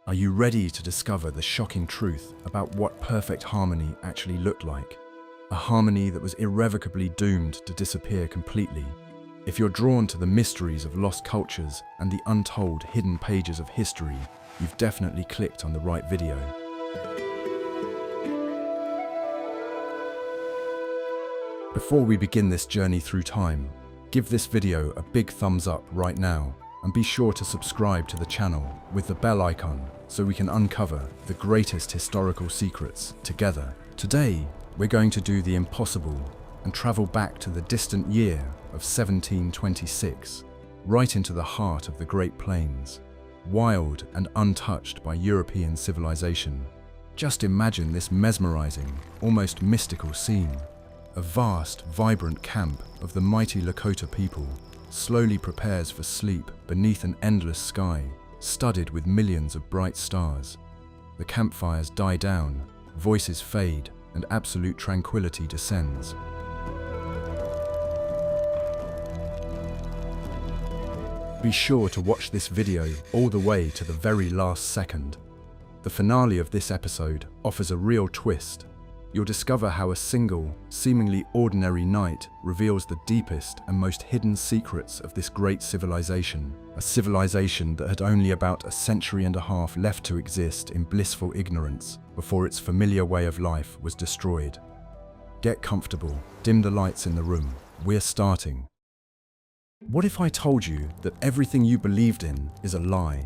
Are you ready to discover the shocking truth about what perfect harmony actually looked like? A harmony that was irrevocably doomed to disappear completely. If you're drawn to the mysteries of lost cultures and the untold hidden pages of history, you've definitely clicked on the right video. Before we begin this journey through time, give this video a big thumbs up right now and be sure to subscribe to the channel with the bell icon so we can uncover the greatest historical secrets together. Today, we're going to do the impossible and travel back to the distant year of 1726, right into the heart of the Great Plains, wild and untouched by European civilization. Just imagine this mesmerizing, almost mystical scene. A vast, vibrant camp of the mighty Lakota people slowly prepares for sleep beneath an endless sky, studded with millions of bright stars. The campfires die down, voices fade, and absolute tranquility descends. Be sure to watch this video all the way to the very last second. The finale of this episode offers a real twist. You'll discover how a single, seemingly ordinary night reveals the deepest and most hidden secrets of this great civilization. A civilization that had only about a century and a half left to exist in blissful ignorance before its familiar way of life was destroyed. Get comfortable, dim the lights in the room. We're starting. What if I told you that everything you believed in is a lie?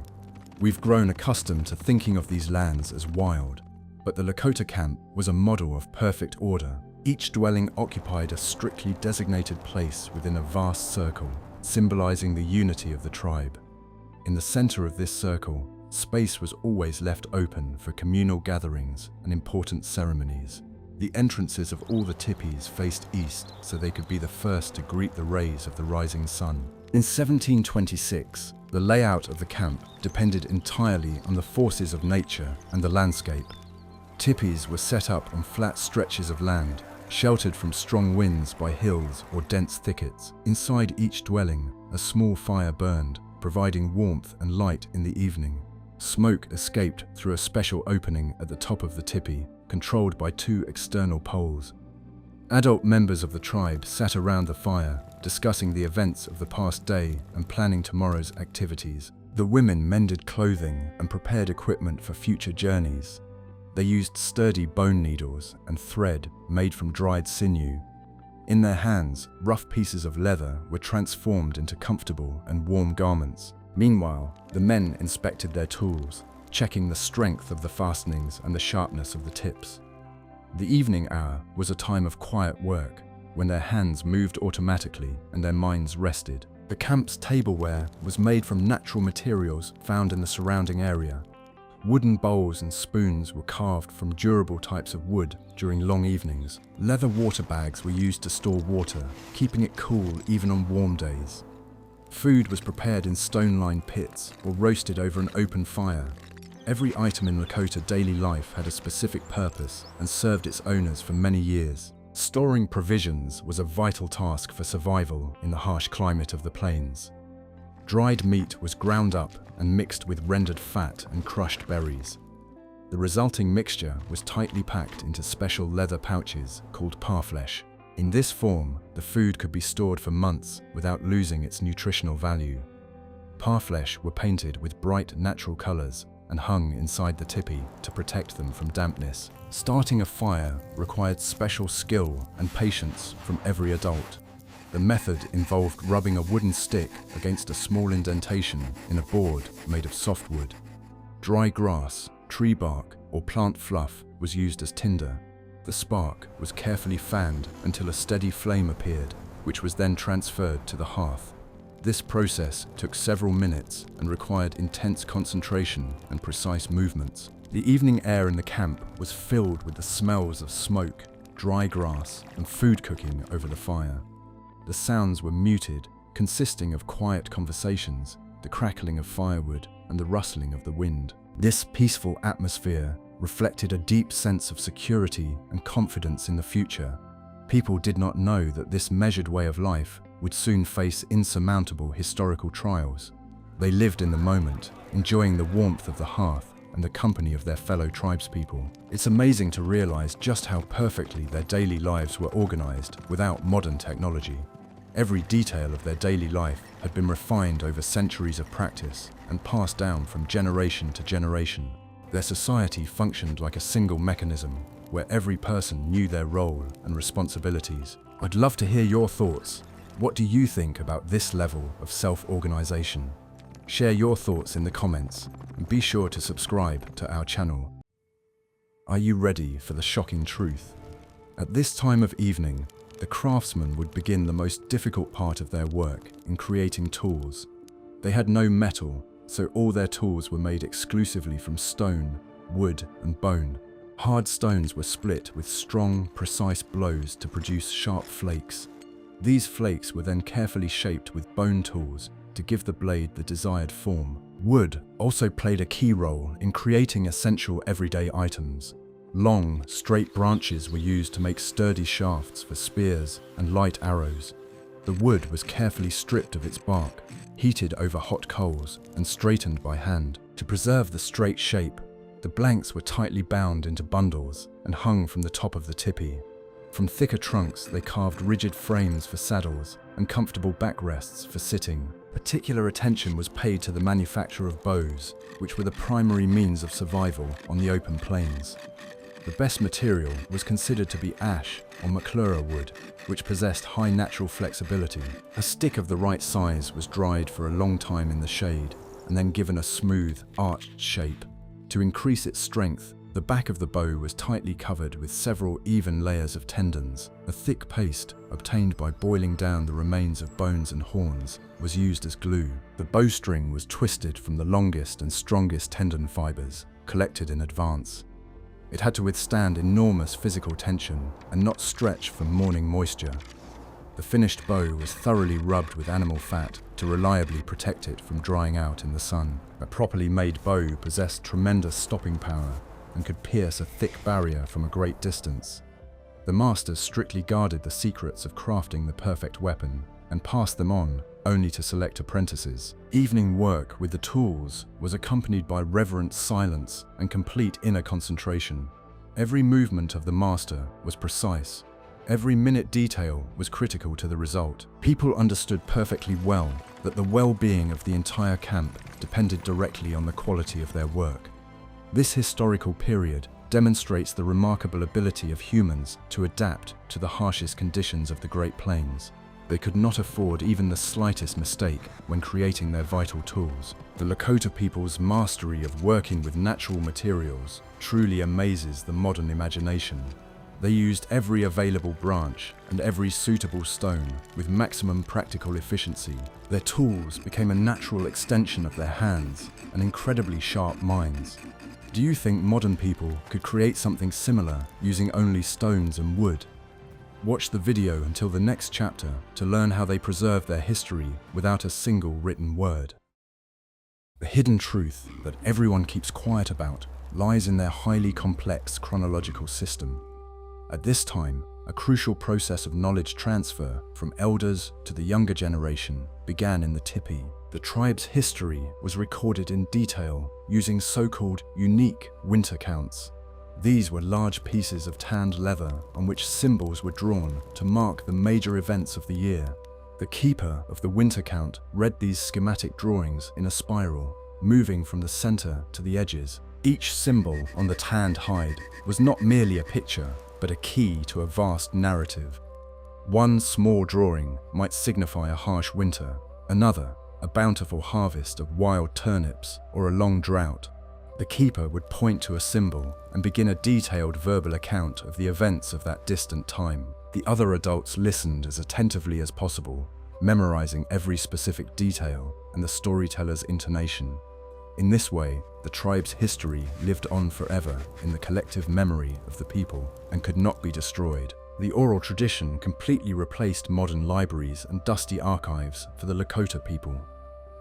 We've grown accustomed to thinking of these lands as wild. But the Lakota camp was a model of perfect order. Each dwelling occupied a strictly designated place within a vast circle, symbolizing the unity of the tribe. In the center of this circle, space was always left open for communal gatherings and important ceremonies. The entrances of all the tipis faced east so they could be the first to greet the rays of the rising sun. In 1726, the layout of the camp depended entirely on the forces of nature and the landscape. Tipis were set up on flat stretches of land, sheltered from strong winds by hills or dense thickets. Inside each dwelling, a small fire burned, providing warmth and light in the evening. Smoke escaped through a special opening at the top of the tipi, controlled by two external poles. Adult members of the tribe sat around the fire, discussing the events of the past day and planning tomorrow's activities. The women mended clothing and prepared equipment for future journeys. They used sturdy bone needles and thread made from dried sinew. In their hands, rough pieces of leather were transformed into comfortable and warm garments. Meanwhile, the men inspected their tools, checking the strength of the fastenings and the sharpness of the tips. The evening hour was a time of quiet work, when their hands moved automatically and their minds rested. The camp's tableware was made from natural materials found in the surrounding area. Wooden bowls and spoons were carved from durable types of wood during long evenings. Leather water bags were used to store water, keeping it cool even on warm days. Food was prepared in stone-lined pits or roasted over an open fire. Every item in Lakota daily life had a specific purpose and served its owners for many years. Storing provisions was a vital task for survival in the harsh climate of the plains. Dried meat was ground up and mixed with rendered fat and crushed berries. The resulting mixture was tightly packed into special leather pouches called parfleche. In this form, the food could be stored for months without losing its nutritional value. Parfleche were painted with bright natural colors and hung inside the tipi to protect them from dampness. Starting a fire required special skill and patience from every adult. The method involved rubbing a wooden stick against a small indentation in a board made of softwood. Dry grass, tree bark, or plant fluff was used as tinder. The spark was carefully fanned until a steady flame appeared, which was then transferred to the hearth. This process took several minutes and required intense concentration and precise movements. The evening air in the camp was filled with the smells of smoke, dry grass, and food cooking over the fire. The sounds were muted, consisting of quiet conversations, the crackling of firewood, and the rustling of the wind. This peaceful atmosphere reflected a deep sense of security and confidence in the future. People did not know that this measured way of life would soon face insurmountable historical trials. They lived in the moment, enjoying the warmth of the hearth and the company of their fellow tribespeople. It's amazing to realize just how perfectly their daily lives were organized without modern technology. Every detail of their daily life had been refined over centuries of practice and passed down from generation to generation. Their society functioned like a single mechanism, where every person knew their role and responsibilities. I'd love to hear your thoughts. What do you think about this level of self-organization? Share your thoughts in the comments, and be sure to subscribe to our channel. Are you ready for the shocking truth? At this time of evening, the craftsmen would begin the most difficult part of their work in creating tools. They had no metal, so all their tools were made exclusively from stone, wood, and bone. Hard stones were split with strong, precise blows to produce sharp flakes. These flakes were then carefully shaped with bone tools to give the blade the desired form. Wood also played a key role in creating essential everyday items. Long, straight branches were used to make sturdy shafts for spears and light arrows. The wood was carefully stripped of its bark, heated over hot coals, and straightened by hand. To preserve the straight shape, the blanks were tightly bound into bundles and hung from the top of the tipi. From thicker trunks, they carved rigid frames for saddles and comfortable backrests for sitting. Particular attention was paid to the manufacture of bows, which were the primary means of survival on the open plains. The best material was considered to be ash or maklura wood, which possessed high natural flexibility. A stick of the right size was dried for a long time in the shade and then given a smooth, arched shape. To increase its strength, the back of the bow was tightly covered with several even layers of tendons. A thick paste, obtained by boiling down the remains of bones and horns, was used as glue. The bowstring was twisted from the longest and strongest tendon fibers, collected in advance. It had to withstand enormous physical tension and not stretch from morning moisture. The finished bow was thoroughly rubbed with animal fat to reliably protect it from drying out in the sun. A properly made bow possessed tremendous stopping power and could pierce a thick barrier from a great distance. The masters strictly guarded the secrets of crafting the perfect weapon and passed them on only to select apprentices. Evening work with the tools was accompanied by reverent silence and complete inner concentration. Every movement of the master was precise. Every minute detail was critical to the result. People understood perfectly well that the well-being of the entire camp depended directly on the quality of their work. This historical period demonstrates the remarkable ability of humans to adapt to the harshest conditions of the Great Plains. They could not afford even the slightest mistake when creating their vital tools. The Lakota people's mastery of working with natural materials truly amazes the modern imagination. They used every available branch and every suitable stone with maximum practical efficiency. Their tools became a natural extension of their hands and incredibly sharp minds. Do you think modern people could create something similar using only stones and wood? Watch the video until the next chapter to learn how they preserve their history without a single written word. The hidden truth that everyone keeps quiet about lies in their highly complex chronological system. At this time, a crucial process of knowledge transfer from elders to the younger generation began in the tipi. The tribe's history was recorded in detail using so-called unique winter counts. These were large pieces of tanned leather on which symbols were drawn to mark the major events of the year. The keeper of the winter count read these schematic drawings in a spiral, moving from the center to the edges. Each symbol on the tanned hide was not merely a picture, but a key to a vast narrative. One small drawing might signify a harsh winter, another, a bountiful harvest of wild turnips or a long drought. The keeper would point to a symbol and begin a detailed verbal account of the events of that distant time. The other adults listened as attentively as possible, memorizing every specific detail and the storyteller's intonation. In this way, the tribe's history lived on forever in the collective memory of the people and could not be destroyed. The oral tradition completely replaced modern libraries and dusty archives for the Lakota people.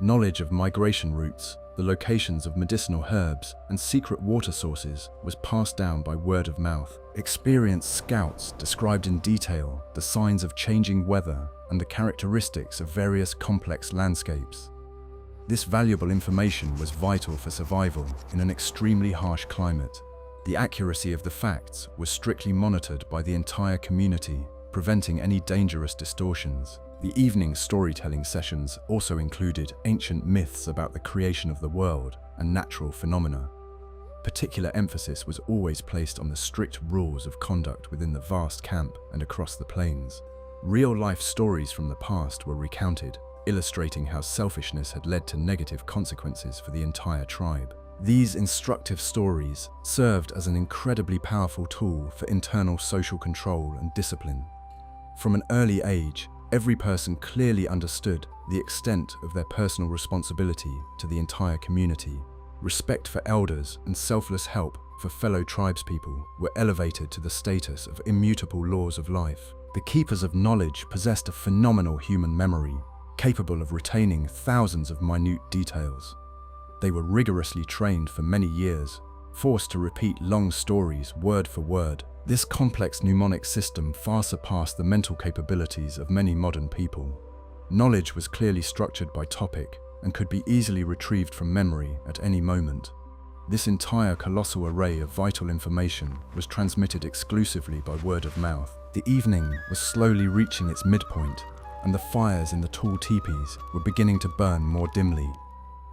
Knowledge of migration routes, the locations of medicinal herbs, and secret water sources was passed down by word of mouth. Experienced scouts described in detail the signs of changing weather and the characteristics of various complex landscapes. This valuable information was vital for survival in an extremely harsh climate. The accuracy of the facts was strictly monitored by the entire community, preventing any dangerous distortions. The evening storytelling sessions also included ancient myths about the creation of the world and natural phenomena. Particular emphasis was always placed on the strict rules of conduct within the vast camp and across the plains. Real-life stories from the past were recounted, illustrating how selfishness had led to negative consequences for the entire tribe. These instructive stories served as an incredibly powerful tool for internal social control and discipline. From an early age, every person clearly understood the extent of their personal responsibility to the entire community. Respect for elders and selfless help for fellow tribespeople were elevated to the status of immutable laws of life. The keepers of knowledge possessed a phenomenal human memory, capable of retaining thousands of minute details. They were rigorously trained for many years, forced to repeat long stories word for word. This complex mnemonic system far surpassed the mental capabilities of many modern people. Knowledge was clearly structured by topic and could be easily retrieved from memory at any moment. This entire colossal array of vital information was transmitted exclusively by word of mouth. The evening was slowly reaching its midpoint, and the fires in the tall teepees were beginning to burn more dimly.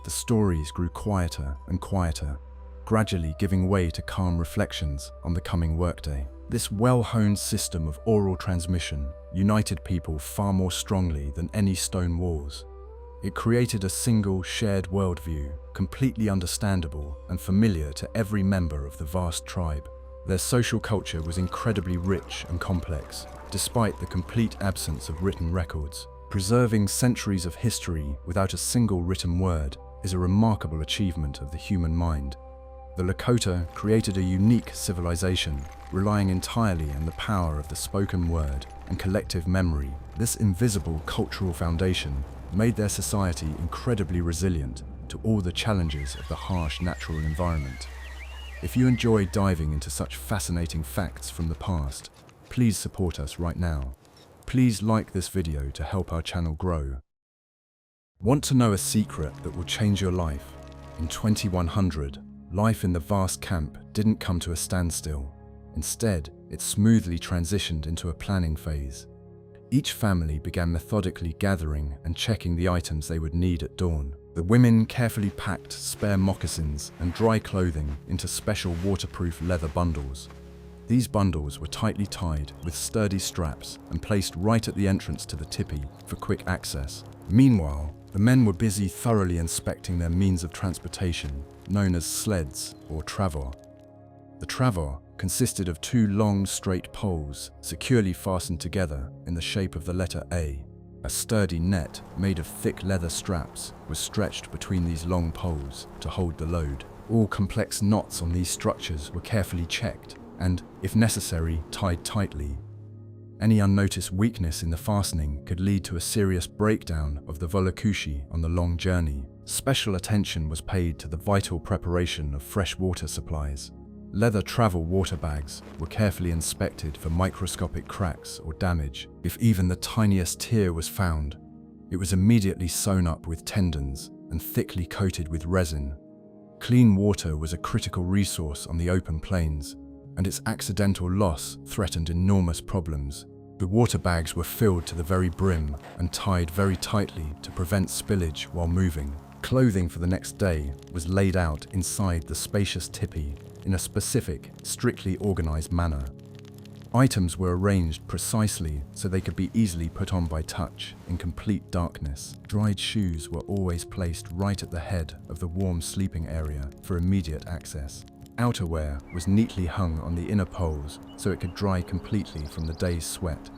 The stories grew quieter and quieter, gradually giving way to calm reflections on the coming workday. This well-honed system of oral transmission united people far more strongly than any stone walls. It created a single shared worldview, completely understandable and familiar to every member of the vast tribe. Their social culture was incredibly rich and complex, despite the complete absence of written records. Preserving centuries of history without a single written word is a remarkable achievement of the human mind. The Lakota created a unique civilization, relying entirely on the power of the spoken word and collective memory. This invisible cultural foundation made their society incredibly resilient to all the challenges of the harsh natural environment. If you enjoy diving into such fascinating facts from the past, please support us right now. Please like this video to help our channel grow. Want to know a secret that will change your life? In 2100, life in the vast camp didn't come to a standstill. Instead, it smoothly transitioned into a planning phase. Each family began methodically gathering and checking the items they would need at dawn. The women carefully packed spare moccasins and dry clothing into special waterproof leather bundles. These bundles were tightly tied with sturdy straps and placed right at the entrance to the tipi for quick access. Meanwhile, the men were busy thoroughly inspecting their means of transportation, known as sleds or travor. The travor consisted of two long, straight poles securely fastened together in the shape of the letter A. A sturdy net made of thick leather straps was stretched between these long poles to hold the load. All complex knots on these structures were carefully checked and, if necessary, tied tightly. Any unnoticed weakness in the fastening could lead to a serious breakdown of the volakushi on the long journey. Special attention was paid to the vital preparation of fresh water supplies. Leather travel water bags were carefully inspected for microscopic cracks or damage. If even the tiniest tear was found, it was immediately sewn up with tendons and thickly coated with resin. Clean water was a critical resource on the open plains, and its accidental loss threatened enormous problems. The water bags were filled to the very brim and tied very tightly to prevent spillage while moving. Clothing for the next day was laid out inside the spacious tipi in a specific, strictly organized manner. Items were arranged precisely so they could be easily put on by touch in complete darkness. Dried shoes were always placed right at the head of the warm sleeping area for immediate access. Outerwear was neatly hung on the inner poles so it could dry completely from the day's sweat.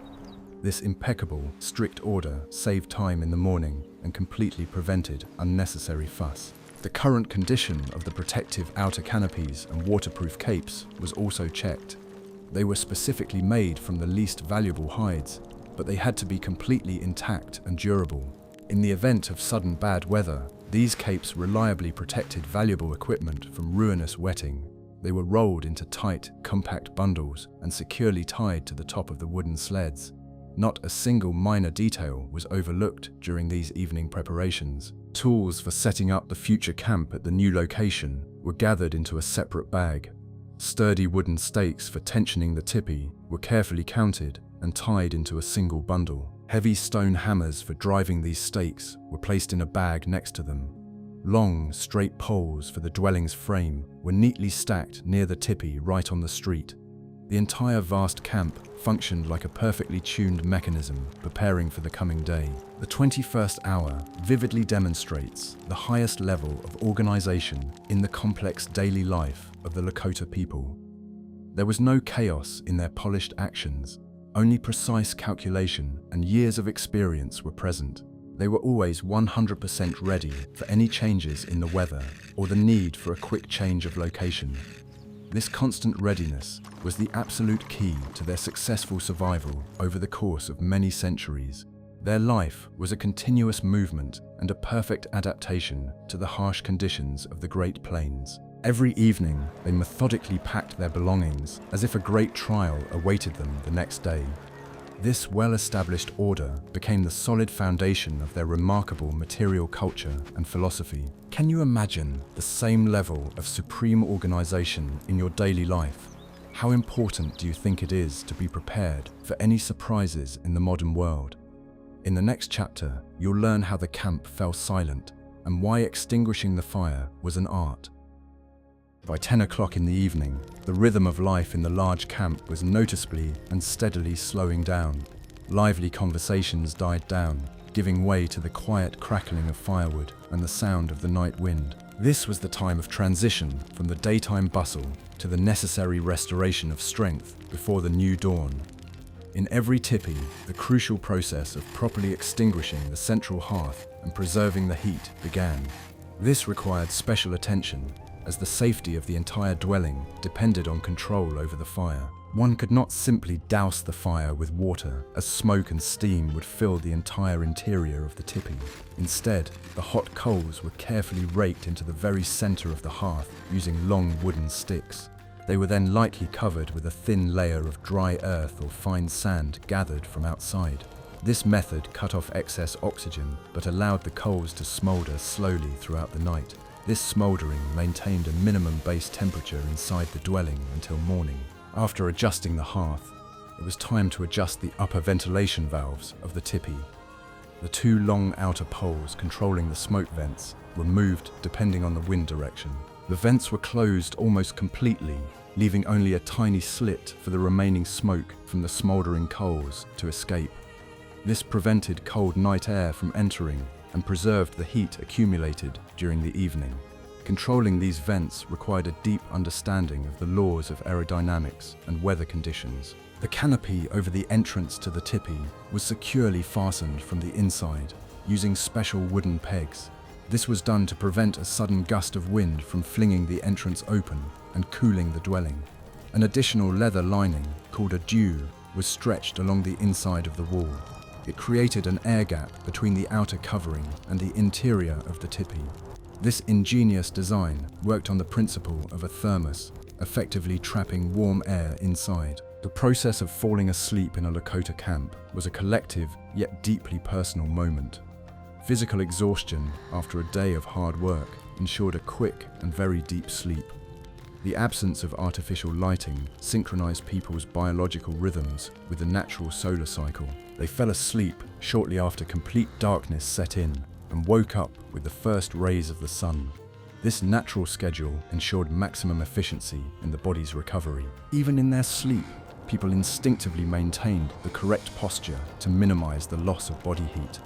This impeccable, strict order saved time in the morning and completely prevented unnecessary fuss. The current condition of the protective outer canopies and waterproof capes was also checked. They were specifically made from the least valuable hides, but they had to be completely intact and durable. In the event of sudden bad weather, these capes reliably protected valuable equipment from ruinous wetting. They were rolled into tight, compact bundles and securely tied to the top of the wooden sleds. Not a single minor detail was overlooked during these evening preparations. Tools for setting up the future camp at the new location were gathered into a separate bag. Sturdy wooden stakes for tensioning the tipi were carefully counted and tied into a single bundle. Heavy stone hammers for driving these stakes were placed in a bag next to them. Long, straight poles for the dwelling's frame were neatly stacked near the tipi right on the street. The entire vast camp functioned like a perfectly tuned mechanism preparing for the coming day. The 21st hour vividly demonstrates the highest level of organization in the complex daily life of the Lakota people. There was no chaos in their polished actions, only precise calculation and years of experience were present. They were always 100% ready for any changes in the weather or the need for a quick change of location. This constant readiness was the absolute key to their successful survival over the course of many centuries. Their life was a continuous movement and a perfect adaptation to the harsh conditions of the Great Plains. Every evening, they methodically packed their belongings as if a great trial awaited them the next day. This well-established order became the solid foundation of their remarkable material culture and philosophy. Can you imagine the same level of supreme organization in your daily life? How important do you think it is to be prepared for any surprises in the modern world? In the next chapter, you'll learn how the camp fell silent and why extinguishing the fire was an art. By 10 o'clock in the evening, the rhythm of life in the large camp was noticeably and steadily slowing down. Lively conversations died down, giving way to the quiet crackling of firewood and the sound of the night wind. This was the time of transition from the daytime bustle to the necessary restoration of strength before the new dawn. In every tipi, the crucial process of properly extinguishing the central hearth and preserving the heat began. This required special attention, as the safety of the entire dwelling depended on control over the fire. One could not simply douse the fire with water, as smoke and steam would fill the entire interior of the tipi. Instead, the hot coals were carefully raked into the very center of the hearth using long wooden sticks. They were then lightly covered with a thin layer of dry earth or fine sand gathered from outside. This method cut off excess oxygen but allowed the coals to smolder slowly throughout the night. This smoldering maintained a minimum base temperature inside the dwelling until morning. After adjusting the hearth, it was time to adjust the upper ventilation valves of the tipi. The two long outer poles controlling the smoke vents were moved depending on the wind direction. The vents were closed almost completely, leaving only a tiny slit for the remaining smoke from the smoldering coals to escape. This prevented cold night air from entering and preserved the heat accumulated during the evening. Controlling these vents required a deep understanding of the laws of aerodynamics and weather conditions. The canopy over the entrance to the tipi was securely fastened from the inside, using special wooden pegs. This was done to prevent a sudden gust of wind from flinging the entrance open and cooling the dwelling. An additional leather lining, called a dew, was stretched along the inside of the wall. It created an air gap between the outer covering and the interior of the tipi. This ingenious design worked on the principle of a thermos, effectively trapping warm air inside. The process of falling asleep in a Lakota camp was a collective yet deeply personal moment. Physical exhaustion after a day of hard work ensured a quick and very deep sleep. The absence of artificial lighting synchronized people's biological rhythms with the natural solar cycle. They fell asleep shortly after complete darkness set in and woke up with the first rays of the sun. This natural schedule ensured maximum efficiency in the body's recovery. Even in their sleep, people instinctively maintained the correct posture to minimize the loss of body heat.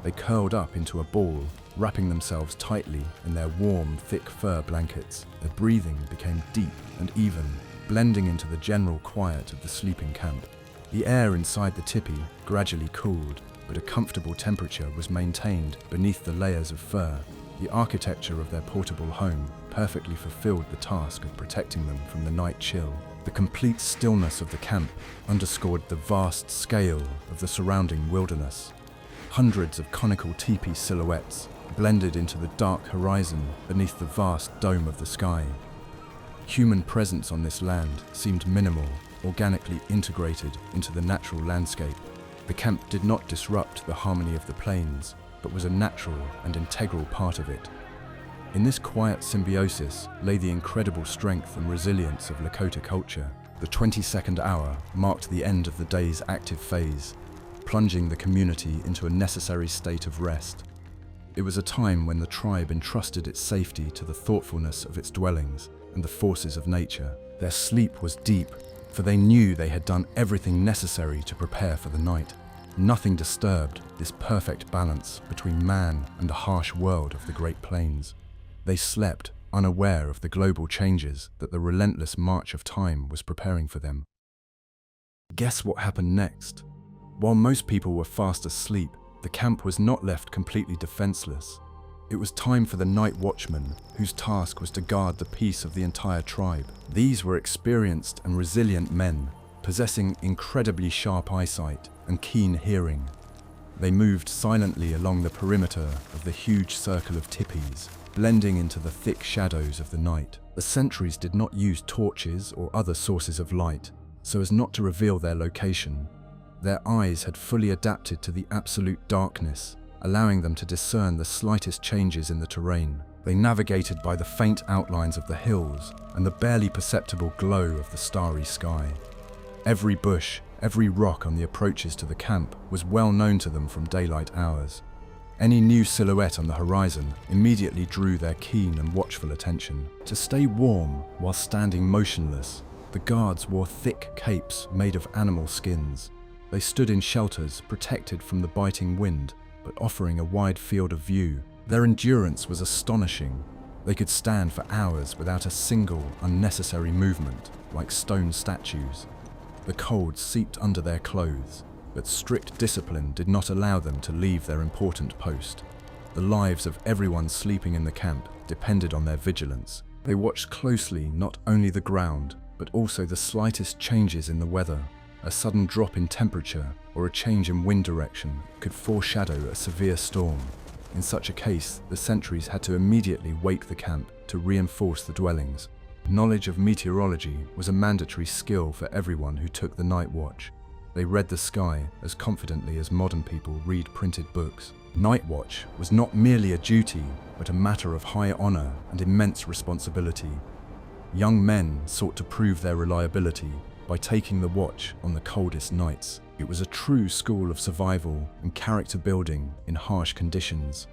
They curled up into a ball, wrapping themselves tightly in their warm, thick fur blankets. Their breathing became deep and even, blending into the general quiet of the sleeping camp. The air inside the tipi gradually cooled, but a comfortable temperature was maintained beneath the layers of fur. The architecture of their portable home perfectly fulfilled the task of protecting them from the night chill. The complete stillness of the camp underscored the vast scale of the surrounding wilderness. Hundreds of conical teepee silhouettes blended into the dark horizon beneath the vast dome of the sky. Human presence on this land seemed minimal, organically integrated into the natural landscape. The camp did not disrupt the harmony of the plains, but was a natural and integral part of it. In this quiet symbiosis lay the incredible strength and resilience of Lakota culture. The 22nd hour marked the end of the day's active phase, plunging the community into a necessary state of rest. It was a time when the tribe entrusted its safety to the thoughtfulness of its dwellings and the forces of nature. Their sleep was deep, for they knew they had done everything necessary to prepare for the night. Nothing disturbed this perfect balance between man and the harsh world of the Great Plains. They slept, unaware of the global changes that the relentless march of time was preparing for them. Guess what happened next? While most people were fast asleep, the camp was not left completely defenseless. It was time for the night watchmen, whose task was to guard the peace of the entire tribe. These were experienced and resilient men, possessing incredibly sharp eyesight and keen hearing. They moved silently along the perimeter of the huge circle of teepees, blending into the thick shadows of the night. The sentries did not use torches or other sources of light, so as not to reveal their location. Their eyes had fully adapted to the absolute darkness, allowing them to discern the slightest changes in the terrain. They navigated by the faint outlines of the hills and the barely perceptible glow of the starry sky. Every bush, every rock on the approaches to the camp was well known to them from daylight hours. Any new silhouette on the horizon immediately drew their keen and watchful attention. To stay warm while standing motionless, the guards wore thick capes made of animal skins. They stood in shelters protected from the biting wind, but offering a wide field of view. Their endurance was astonishing. They could stand for hours without a single unnecessary movement, like stone statues. The cold seeped under their clothes, but strict discipline did not allow them to leave their important post. The lives of everyone sleeping in the camp depended on their vigilance. They watched closely not only the ground, but also the slightest changes in the weather. A sudden drop in temperature or a change in wind direction could foreshadow a severe storm. In such a case, the sentries had to immediately wake the camp to reinforce the dwellings. Knowledge of meteorology was a mandatory skill for everyone who took the night watch. They read the sky as confidently as modern people read printed books. Night watch was not merely a duty, but a matter of high honor and immense responsibility. Young men sought to prove their reliability by taking the watch on the coldest nights. It was a true school of survival and character building in harsh conditions.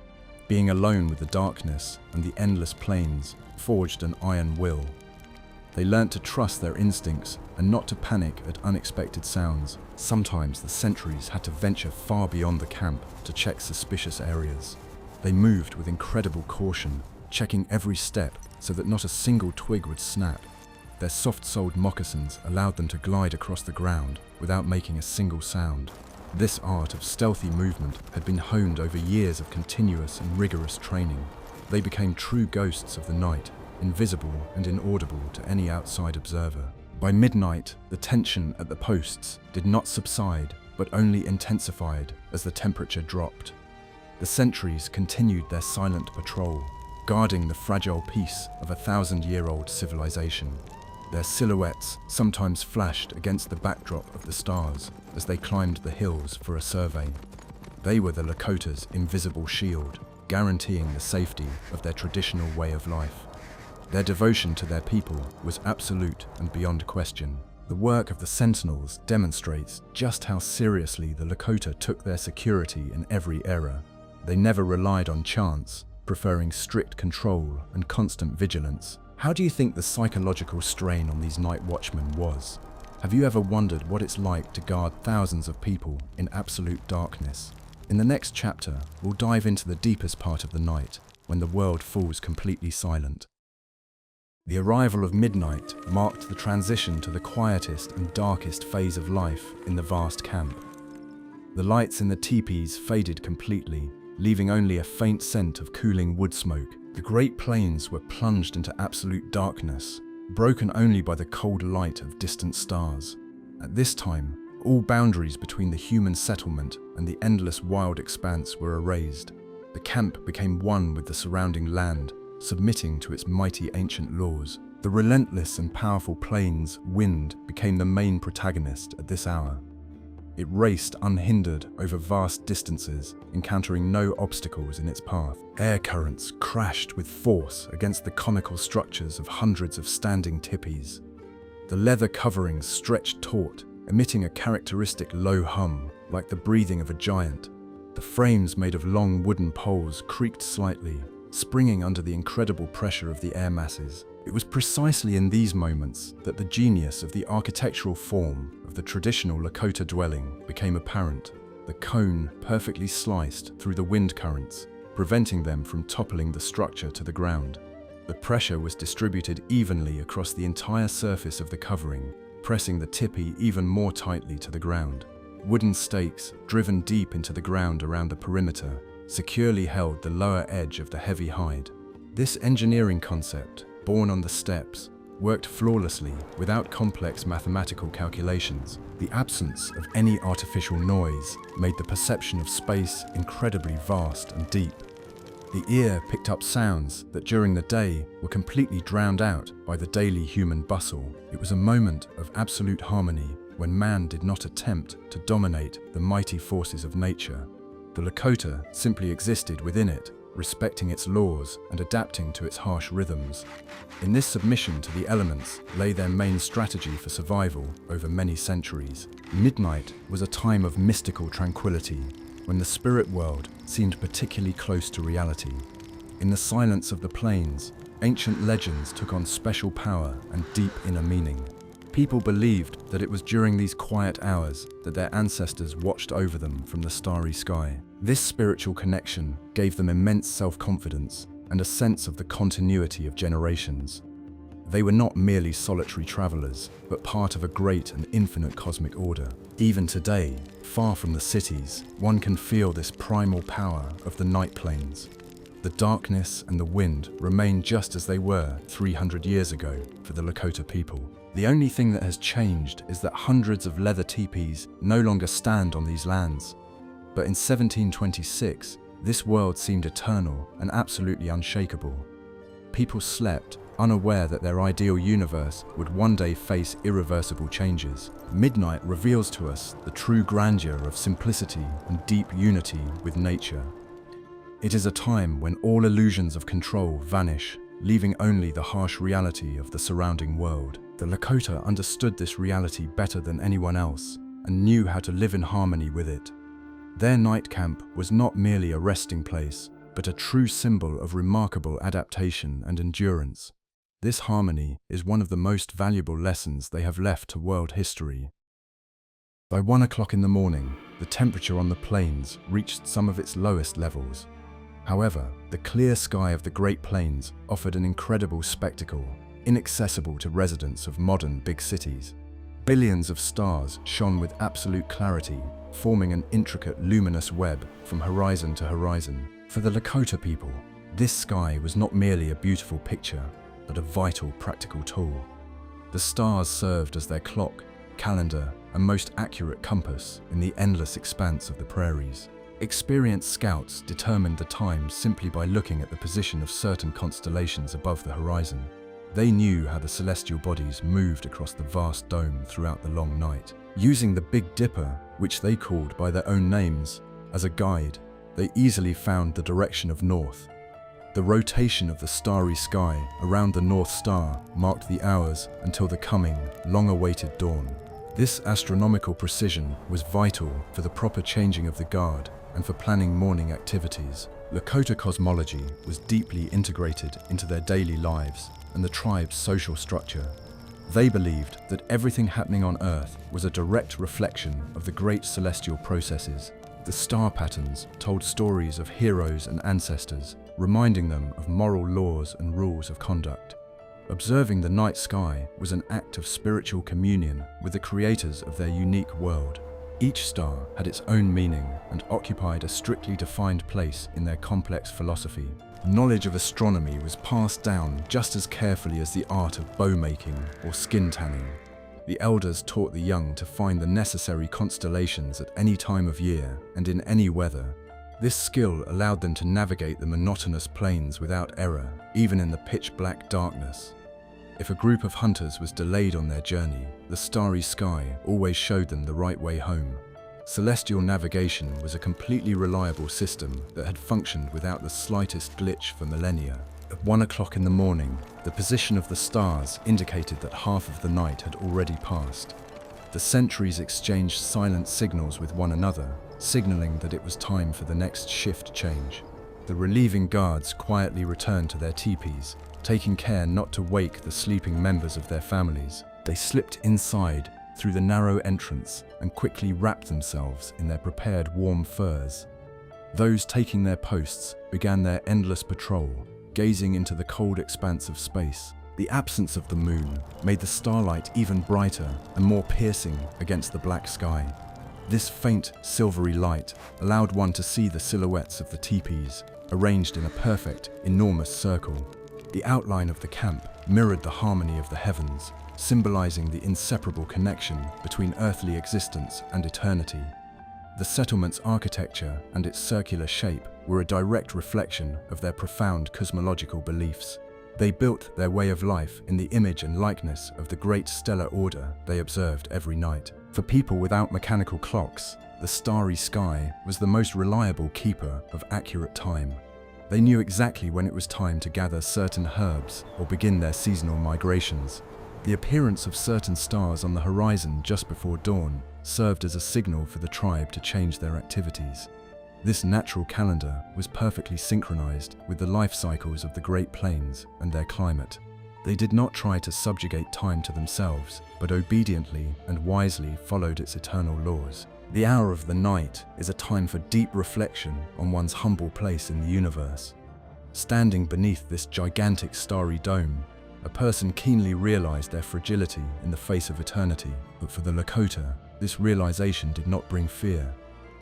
Being alone with the darkness and the endless plains forged an iron will. They learnt to trust their instincts and not to panic at unexpected sounds. Sometimes the sentries had to venture far beyond the camp to check suspicious areas. They moved with incredible caution, checking every step so that not a single twig would snap. Their soft-soled moccasins allowed them to glide across the ground without making a single sound. This art of stealthy movement had been honed over years of continuous and rigorous training. They became true ghosts of the night, invisible and inaudible to any outside observer. By midnight, the tension at the posts did not subside, but only intensified as the temperature dropped. The sentries continued their silent patrol, guarding the fragile peace of a 1,000-year-old civilization. Their silhouettes sometimes flashed against the backdrop of the stars as they climbed the hills for a survey. They were the Lakota's invisible shield, guaranteeing the safety of their traditional way of life. Their devotion to their people was absolute and beyond question. The work of the Sentinels demonstrates just how seriously the Lakota took their security in every era. They never relied on chance, preferring strict control and constant vigilance. How do you think the psychological strain on these night watchmen was? Have you ever wondered what it's like to guard thousands of people in absolute darkness? In the next chapter, we'll dive into the deepest part of the night, when the world falls completely silent. The arrival of midnight marked the transition to the quietest and darkest phase of life in the vast camp. The lights in the teepees faded completely, leaving only a faint scent of cooling wood smoke. The Great Plains were plunged into absolute darkness, broken only by the cold light of distant stars. At this time, all boundaries between the human settlement and the endless wild expanse were erased. The camp became one with the surrounding land, submitting to its mighty ancient laws. The relentless and powerful plains wind became the main protagonist at this hour. It raced unhindered over vast distances, encountering no obstacles in its path. Air currents crashed with force against the conical structures of hundreds of standing tipis. The leather coverings stretched taut, emitting a characteristic low hum, like the breathing of a giant. The frames made of long wooden poles creaked slightly, springing under the incredible pressure of the air masses. It was precisely in these moments that the genius of the architectural form of the traditional Lakota dwelling became apparent. The cone perfectly sliced through the wind currents, preventing them from toppling the structure to the ground. The pressure was distributed evenly across the entire surface of the covering, pressing the tipi even more tightly to the ground. Wooden stakes, driven deep into the ground around the perimeter, securely held the lower edge of the heavy hide. This engineering concept, born on the steps, worked flawlessly without complex mathematical calculations. The absence of any artificial noise made the perception of space incredibly vast and deep. The ear picked up sounds that during the day were completely drowned out by the daily human bustle. It was a moment of absolute harmony when man did not attempt to dominate the mighty forces of nature. The Lakota simply existed within it, respecting its laws and adapting to its harsh rhythms. In this submission to the elements lay their main strategy for survival over many centuries. Midnight was a time of mystical tranquility, when the spirit world seemed particularly close to reality. In the silence of the plains, ancient legends took on special power and deep inner meaning. People believed that it was during these quiet hours that their ancestors watched over them from the starry sky. This spiritual connection gave them immense self-confidence and a sense of the continuity of generations. They were not merely solitary travelers, but part of a great and infinite cosmic order. Even today, far from the cities, one can feel this primal power of the night plains. The darkness and the wind remain just as they were 300 years ago for the Lakota people. The only thing that has changed is that hundreds of leather teepees no longer stand on these lands. But in 1726, this world seemed eternal and absolutely unshakable. People slept, unaware that their ideal universe would one day face irreversible changes. Midnight reveals to us the true grandeur of simplicity and deep unity with nature. It is a time when all illusions of control vanish, leaving only the harsh reality of the surrounding world. The Lakota understood this reality better than anyone else and knew how to live in harmony with it. Their night camp was not merely a resting place, but a true symbol of remarkable adaptation and endurance. This harmony is one of the most valuable lessons they have left to world history. By 1 o'clock in the morning, the temperature on the plains reached some of its lowest levels. However, the clear sky of the Great Plains offered an incredible spectacle, inaccessible to residents of modern big cities. Billions of stars shone with absolute clarity, forming an intricate luminous web from horizon to horizon. For the Lakota people, this sky was not merely a beautiful picture, but a vital practical tool. The stars served as their clock, calendar, and most accurate compass in the endless expanse of the prairies. Experienced scouts determined the time simply by looking at the position of certain constellations above the horizon. They knew how the celestial bodies moved across the vast dome throughout the long night. Using the Big Dipper, which they called by their own names, as a guide, they easily found the direction of north. The rotation of the starry sky around the North Star marked the hours until the coming, long-awaited dawn. This astronomical precision was vital for the proper changing of the guard and for planning morning activities. Lakota cosmology was deeply integrated into their daily lives and the tribe's social structure. They believed that everything happening on Earth was a direct reflection of the great celestial processes. The star patterns told stories of heroes and ancestors, reminding them of moral laws and rules of conduct. Observing the night sky was an act of spiritual communion with the creators of their unique world. Each star had its own meaning and occupied a strictly defined place in their complex philosophy. Knowledge of astronomy was passed down just as carefully as the art of bow making or skin tanning. The elders taught the young to find the necessary constellations at any time of year and in any weather. This skill allowed them to navigate the monotonous plains without error, even in the pitch-black darkness. If a group of hunters was delayed on their journey, the starry sky always showed them the right way home. Celestial navigation was a completely reliable system that had functioned without the slightest glitch for millennia. At 1 o'clock in the morning, the position of the stars indicated that half of the night had already passed. The sentries exchanged silent signals with one another, signaling that it was time for the next shift change. The relieving guards quietly returned to their teepees, taking care not to wake the sleeping members of their families. They slipped inside through the narrow entrance and quickly wrapped themselves in their prepared warm furs. Those taking their posts began their endless patrol, gazing into the cold expanse of space. The absence of the moon made the starlight even brighter and more piercing against the black sky. This faint, silvery light allowed one to see the silhouettes of the teepees, arranged in a perfect, enormous circle. The outline of the camp mirrored the harmony of the heavens, symbolizing the inseparable connection between earthly existence and eternity. The settlement's architecture and its circular shape were a direct reflection of their profound cosmological beliefs. They built their way of life in the image and likeness of the great stellar order they observed every night. For people without mechanical clocks, the starry sky was the most reliable keeper of accurate time. They knew exactly when it was time to gather certain herbs or begin their seasonal migrations. The appearance of certain stars on the horizon just before dawn served as a signal for the tribe to change their activities. This natural calendar was perfectly synchronized with the life cycles of the Great Plains and their climate. They did not try to subjugate time to themselves, but obediently and wisely followed its eternal laws. The hour of the night is a time for deep reflection on one's humble place in the universe. Standing beneath this gigantic starry dome, a person keenly realized their fragility in the face of eternity. But for the Lakota, this realization did not bring fear.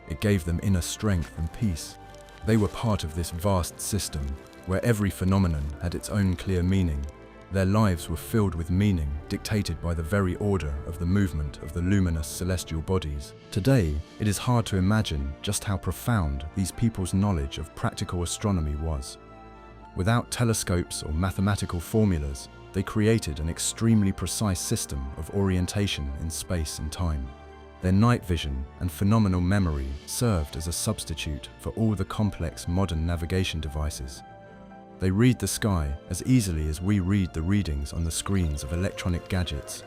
It gave them inner strength and peace. They were part of this vast system, where every phenomenon had its own clear meaning. Their lives were filled with meaning, dictated by the very order of the movement of the luminous celestial bodies. Today, it is hard to imagine just how profound these people's knowledge of practical astronomy was. Without telescopes or mathematical formulas, they created an extremely precise system of orientation in space and time. Their night vision and phenomenal memory served as a substitute for all the complex modern navigation devices. They read the sky as easily as we read the readings on the screens of electronic gadgets.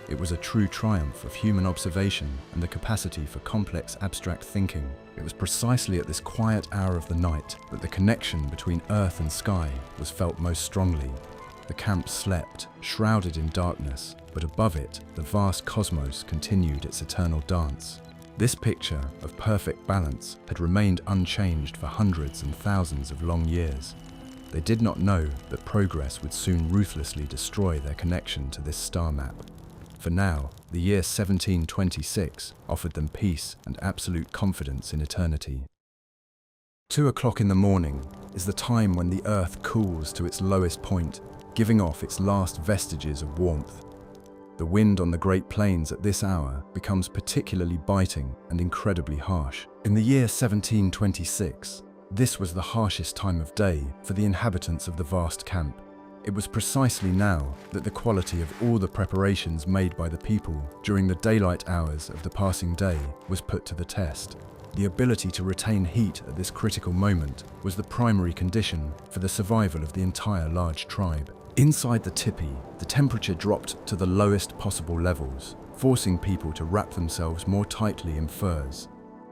It was a true triumph of human observation and the capacity for complex abstract thinking. It was precisely at this quiet hour of the night that the connection between earth and sky was felt most strongly. The camp slept, shrouded in darkness, but above it, the vast cosmos continued its eternal dance. This picture of perfect balance had remained unchanged for hundreds and thousands of long years. They did not know that progress would soon ruthlessly destroy their connection to this star map. For now, the year 1726 offered them peace and absolute confidence in eternity. 2 o'clock in the morning is the time when the Earth cools to its lowest point, giving off its last vestiges of warmth. The wind on the Great Plains at this hour becomes particularly biting and incredibly harsh. In the year 1726, this was the harshest time of day for the inhabitants of the vast camp. It was precisely now that the quality of all the preparations made by the people during the daylight hours of the passing day was put to the test. The ability to retain heat at this critical moment was the primary condition for the survival of the entire large tribe. Inside the tipi, the temperature dropped to the lowest possible levels, forcing people to wrap themselves more tightly in furs.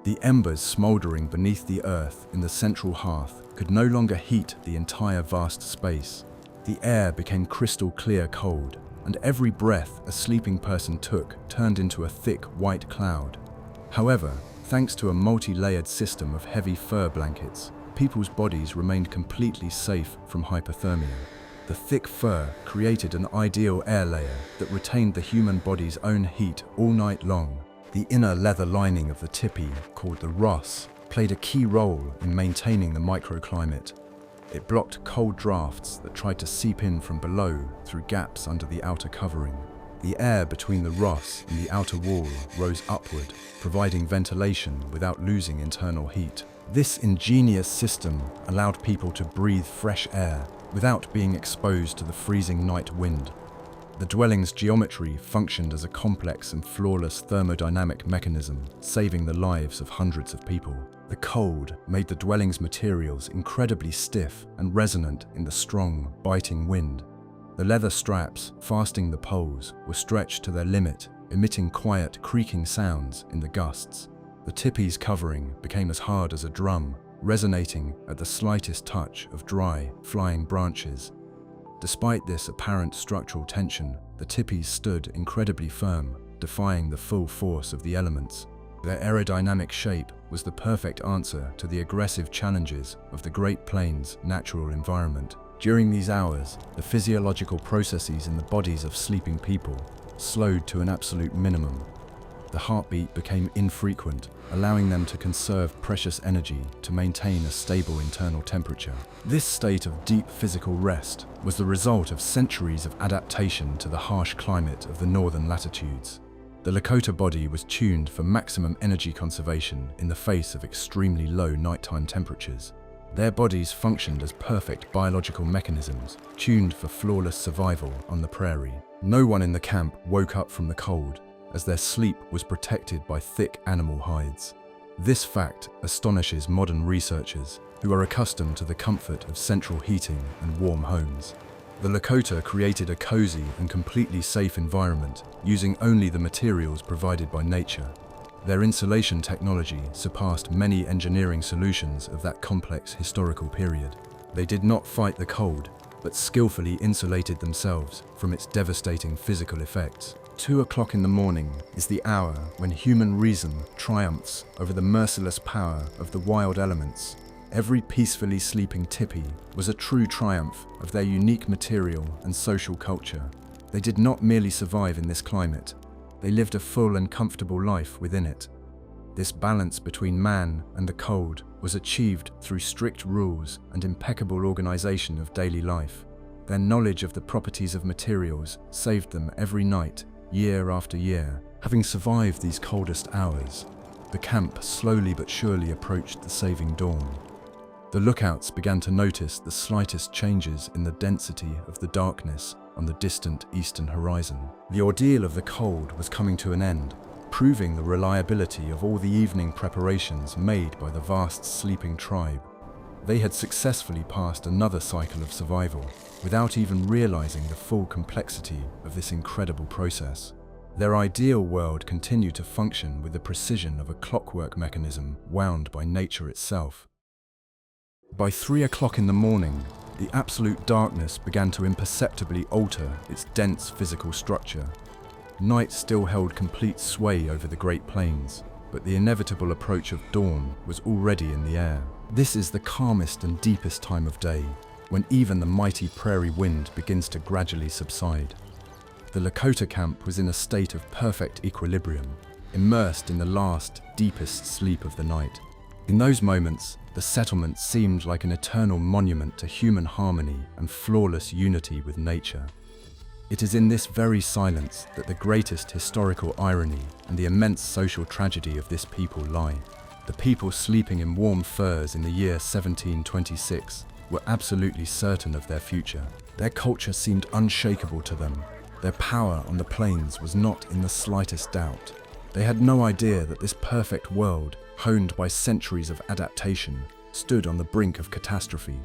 The embers smouldering beneath the earth in the central hearth could no longer heat the entire vast space. The air became crystal clear cold, and every breath a sleeping person took turned into a thick white cloud. However, thanks to a multi-layered system of heavy fur blankets, people's bodies remained completely safe from hypothermia. The thick fur created an ideal air layer that retained the human body's own heat all night long. The inner leather lining of the tipi, called the ross, played a key role in maintaining the microclimate. It blocked cold drafts that tried to seep in from below through gaps under the outer covering. The air between the ross and the outer wall rose upward, providing ventilation without losing internal heat. This ingenious system allowed people to breathe fresh air without being exposed to the freezing night wind. The dwelling's geometry functioned as a complex and flawless thermodynamic mechanism, saving the lives of hundreds of people. The cold made the dwelling's materials incredibly stiff and resonant in the strong, biting wind. The leather straps fastening the poles were stretched to their limit, emitting quiet, creaking sounds in the gusts. The tipi's covering became as hard as a drum, resonating at the slightest touch of dry, flying branches. Despite this apparent structural tension, the tipis stood incredibly firm, defying the full force of the elements. Their aerodynamic shape was the perfect answer to the aggressive challenges of the Great Plains' natural environment. During these hours, the physiological processes in the bodies of sleeping people slowed to an absolute minimum. The heartbeat became infrequent, allowing them to conserve precious energy to maintain a stable internal temperature. This state of deep physical rest was the result of centuries of adaptation to the harsh climate of the northern latitudes. The Lakota body was tuned for maximum energy conservation in the face of extremely low nighttime temperatures. Their bodies functioned as perfect biological mechanisms, tuned for flawless survival on the prairie. No one in the camp woke up from the cold, as their sleep was protected by thick animal hides. This fact astonishes modern researchers who are accustomed to the comfort of central heating and warm homes. The Lakota created a cozy and completely safe environment using only the materials provided by nature. Their insulation technology surpassed many engineering solutions of that complex historical period. They did not fight the cold, but skillfully insulated themselves from its devastating physical effects. 2 o'clock in the morning is the hour when human reason triumphs over the merciless power of the wild elements. Every peacefully sleeping tipi was a true triumph of their unique material and social culture. They did not merely survive in this climate, they lived a full and comfortable life within it. This balance between man and the cold was achieved through strict rules and impeccable organization of daily life. Their knowledge of the properties of materials saved them every night, year after year. Having survived these coldest hours, the camp slowly but surely approached the saving dawn. The lookouts began to notice the slightest changes in the density of the darkness on the distant eastern horizon. The ordeal of the cold was coming to an end, proving the reliability of all the evening preparations made by the vast sleeping tribe. They had successfully passed another cycle of survival, without even realizing the full complexity of this incredible process. Their ideal world continued to function with the precision of a clockwork mechanism wound by nature itself. By 3 o'clock in the morning, the absolute darkness began to imperceptibly alter its dense physical structure. Night still held complete sway over the Great Plains, but the inevitable approach of dawn was already in the air. This is the calmest and deepest time of day, when even the mighty prairie wind begins to gradually subside. The Lakota camp was in a state of perfect equilibrium, immersed in the last, deepest sleep of the night. In those moments, the settlement seemed like an eternal monument to human harmony and flawless unity with nature. It is in this very silence that the greatest historical irony and the immense social tragedy of this people lie. The people sleeping in warm furs in the year 1726 were absolutely certain of their future. Their culture seemed unshakable to them. Their power on the plains was not in the slightest doubt. They had no idea that this perfect world, honed by centuries of adaptation, stood on the brink of catastrophe.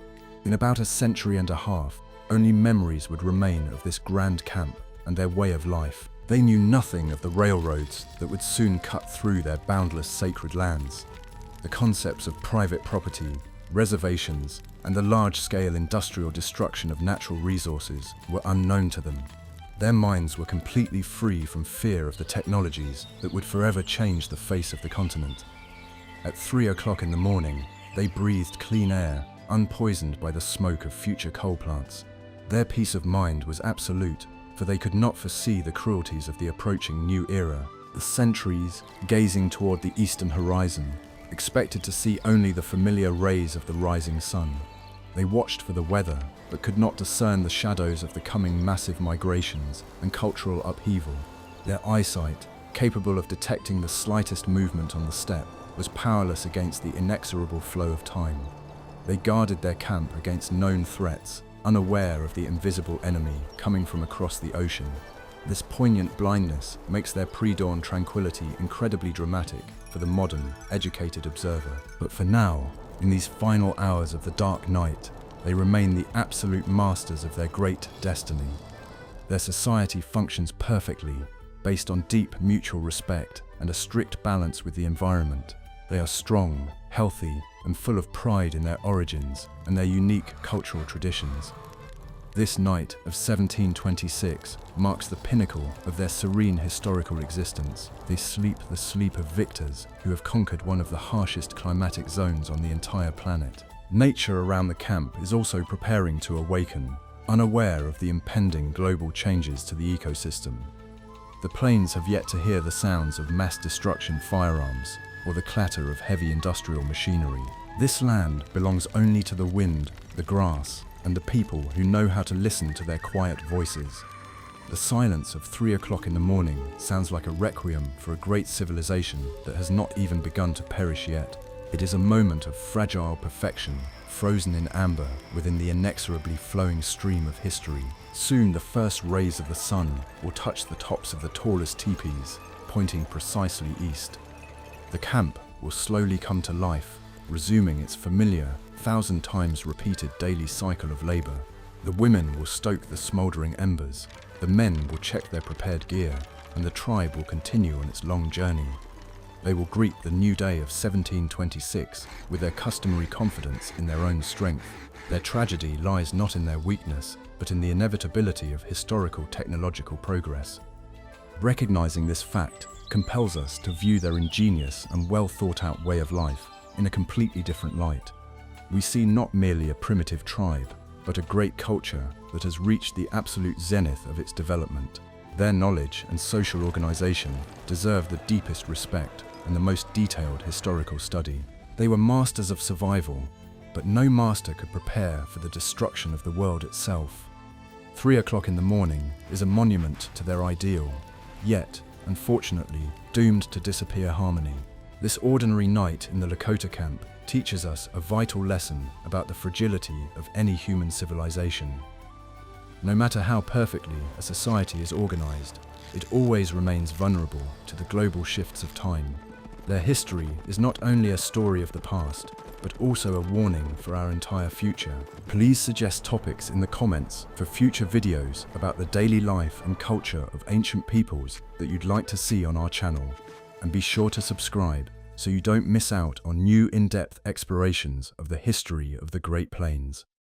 In about a century and a half, only memories would remain of this grand camp and their way of life. They knew nothing of the railroads that would soon cut through their boundless sacred lands. The concepts of private property, reservations, and the large-scale industrial destruction of natural resources were unknown to them. Their minds were completely free from fear of the technologies that would forever change the face of the continent. At 3 o'clock in the morning, they breathed clean air, unpoisoned by the smoke of future coal plants. Their peace of mind was absolute, for they could not foresee the cruelties of the approaching new era. The sentries, gazing toward the eastern horizon, expected to see only the familiar rays of the rising sun. They watched for the weather, but could not discern the shadows of the coming massive migrations and cultural upheaval. Their eyesight, capable of detecting the slightest movement on the steppe, was powerless against the inexorable flow of time. They guarded their camp against known threats, unaware of the invisible enemy coming from across the ocean. This poignant blindness makes their pre-dawn tranquility incredibly dramatic for the modern, educated observer. But for now, in these final hours of the dark night, they remain the absolute masters of their great destiny. Their society functions perfectly, based on deep mutual respect and a strict balance with the environment. They are strong, healthy, and full of pride in their origins and their unique cultural traditions. This night of 1726 marks the pinnacle of their serene historical existence. They sleep the sleep of victors who have conquered one of the harshest climatic zones on the entire planet. Nature around the camp is also preparing to awaken, unaware of the impending global changes to the ecosystem. The plains have yet to hear the sounds of mass destruction firearms or the clatter of heavy industrial machinery. This land belongs only to the wind, the grass, and the people who know how to listen to their quiet voices. The silence of 3 o'clock in the morning sounds like a requiem for a great civilization that has not even begun to perish yet. It is a moment of fragile perfection, frozen in amber within the inexorably flowing stream of history. Soon the first rays of the sun will touch the tops of the tallest teepees, pointing precisely east. The camp will slowly come to life, resuming its familiar, 1,000 times repeated daily cycle of labor. The women will stoke the smoldering embers, the men will check their prepared gear, and the tribe will continue on its long journey. They will greet the new day of 1726 with their customary confidence in their own strength. Their tragedy lies not in their weakness, but in the inevitability of historical technological progress. Recognizing this fact compels us to view their ingenious and well thought out way of life in a completely different light. We see not merely a primitive tribe, but a great culture that has reached the absolute zenith of its development. Their knowledge and social organization deserve the deepest respect and the most detailed historical study. They were masters of survival, but no master could prepare for the destruction of the world itself. 3 o'clock in the morning is a monument to their ideal, yet, unfortunately, doomed to disappear harmony. This ordinary night in the Lakota camp teaches us a vital lesson about the fragility of any human civilization. No matter how perfectly a society is organized, it always remains vulnerable to the global shifts of time. Their history is not only a story of the past, but also a warning for our entire future. Please suggest topics in the comments for future videos about the daily life and culture of ancient peoples that you'd like to see on our channel. And be sure to subscribe so you don't miss out on new in-depth explorations of the history of the Great Plains.